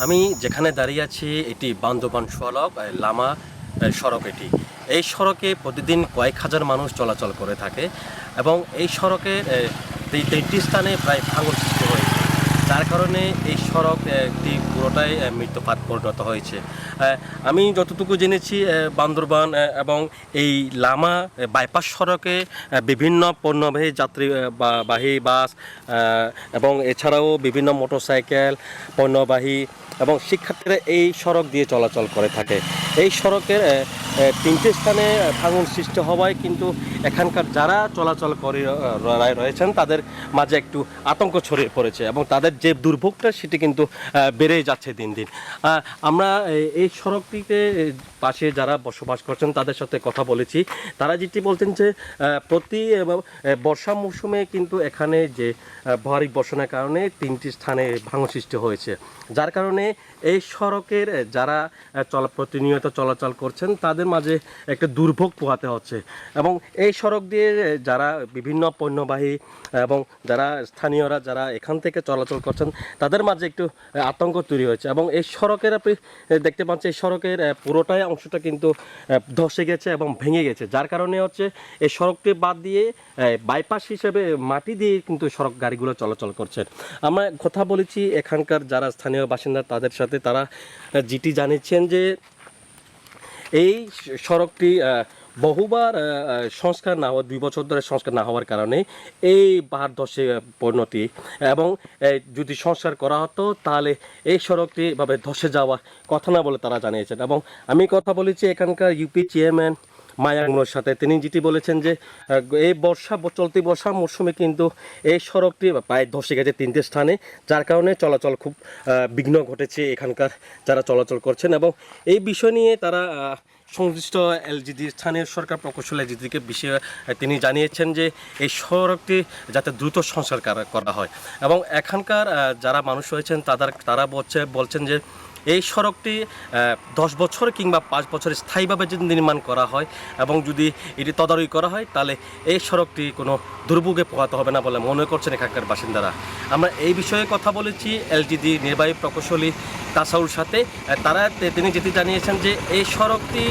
আমি যেখানে দাঁড়িয়ে আছি এটি বান্দরবান সড়ক লামা সড়ক এটি। এই সড়কে প্রতিদিন কয়েক হাজার মানুষ চলাচল করে থাকে এবং এই সড়কের তিনটি স্থানে প্রায় ভাঙন সৃষ্টি হয়েছে, যার কারণে এই সড়ক একটি পুরোটাই মৃত্যুপাত পরিণত হয়েছে। আমি যতটুকু জেনেছি বান্দরবান এবং এই লামা বাইপাস সড়কে বিভিন্ন পণ্যবাহী বাহী বাস এবং এছাড়াও বিভিন্ন মোটরসাইকেল পণ্যবাহী এবং শিক্ষার্থীরা এই সড়ক দিয়ে চলাচল করে থাকে। এই সড়কের তিনটি স্থানে ভাঙন সৃষ্টি হওয়ায় কিন্তু এখানকার যারা চলাচল করে রয়েছেন তাদের মাঝে একটু আতঙ্ক ছড়িয়ে পড়েছে এবং তাদের যে দুর্ভোগটা সেটি কিন্তু বেড়েই যাচ্ছে দিন দিন। আমরা এই সড়কটিতে পাশে যারা বসবাস করছেন তাদের সাথে কথা বলেছি। তারা যেটি বলছেন যে প্রতি বর্ষা মৌসুমে কিন্তু এখানে যে ভারী বর্ষণের কারণে তিনটি স্থানে ভাঙন সৃষ্টি হয়েছে, যার কারণে এই সড়কের যারা প্রতিনিয়ত চলাচল করছেন তাদের মাঝে একটা দুর্ভোগ পোহাতে হচ্ছে এবং এই সড়ক দিয়ে যারা বিভিন্ন পণ্যবাহী এবং যারা স্থানীয়রা যারা এখান থেকে চলাচল করছেন তাদের মাঝে একটু আতঙ্ক তৈরি হয়েছে এবং এই সড়কের আপনি দেখতে পাচ্ছেন এই সড়কের পুরোটাই অংশটা কিন্তু ধসে গেছে এবং ভেঙে গেছে, যার কারণে হচ্ছে এই সড়কটি বাদ দিয়ে বাইপাস হিসেবে মাটি দিয়ে কিন্তু সড়ক গাড়িগুলো চলাচল করছে। আমরা কথা বলেছি এখানকার যারা স্থানীয় বাসিন্দা তাদের সাথে, তারা যেটি জানিয়েছেন যে এই সড়কটি বহুবার সংস্কার না হওয়া 2 বছর ধরে সংস্কার না হওয়ার কারণে এই বাহার ধসে পরিণতি এবং যদি সংস্কার করা হতো তাহলে এই সড়কটি এভাবে ধসে যাওয়ার কথা না বলে তারা জানিয়েছেন। এবং আমি কথা বলেছি এখানকার ইউপি চেয়ারম্যান মায়াঙ্গনোর সাথে, তিনি যেটি বলেছেন যে এই চলতি বর্ষা মরশুমে কিন্তু এই সড়কটি প্রায় ধসে গেছে 3টে স্থানে, যার কারণে চলাচল খুব বিঘ্ন ঘটেছে এখানকার যারা চলাচল করছেন এবং এই বিষয় নিয়ে তারা সংশ্লিষ্ট এলজিডি স্থানীয় সরকার প্রকৌশল এলজিডিকে বিষয়ে তিনি জানিয়েছেন যে এই সড়কটি যাতে দ্রুত সংস্কার করা হয় এবং এখানকার যারা মানুষ রয়েছেন তারা বলছেন যে এই সড়কটি 10 বছর কিংবা 5 বছর স্থায়ীভাবে যদি নির্মাণ করা হয় এবং যদি এটি তদারকি করা হয় তাহলে এই সড়কটি কোনো দুর্ভোগে পোহাতে হবে না বলে মনে করছেন এখানকার বাসিন্দারা। আমরা এই বিষয়ে কথা বলেছি এলজিডি নির্বাহী প্রকৌশলী তাসাউর সাথে। তিনি যেটি জানিয়েছেন যে এই সড়কটি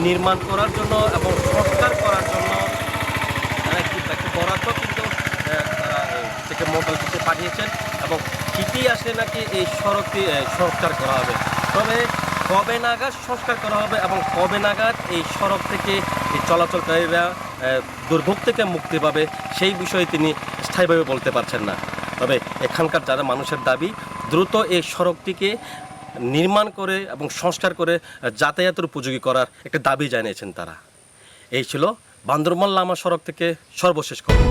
নির্মাণ করার জন্য এবং সংস্কার করার জন্য একটি বরাদ্দ কিন্তু তারা থেকে মন্ত্রণালয়কে পাঠিয়েছেন এবং চিঠি আসলে নাকি এই সড়কটি সংস্কার করা হবে। তবে কবে নাগাদ সংস্কার করা হবে এবং কবে নাগাদ এই সড়ক থেকে এই চলাচলকারীরা দুর্ভোগ থেকে মুক্তি পাবে সেই বিষয়ে তিনি স্থায়ীভাবে বলতে পারছেন না। তবে এখানকার যারা মানুষের দাবি দ্রুত এই সড়কটিকে নির্মাণ করে এবং সংস্কার করে যাতায়াতের উপযোগী করার একটা দাবি জানিয়েছেন তারা। এই ছিল বান্দরবান লামা সড়ক থেকে সর্বশেষ খবর।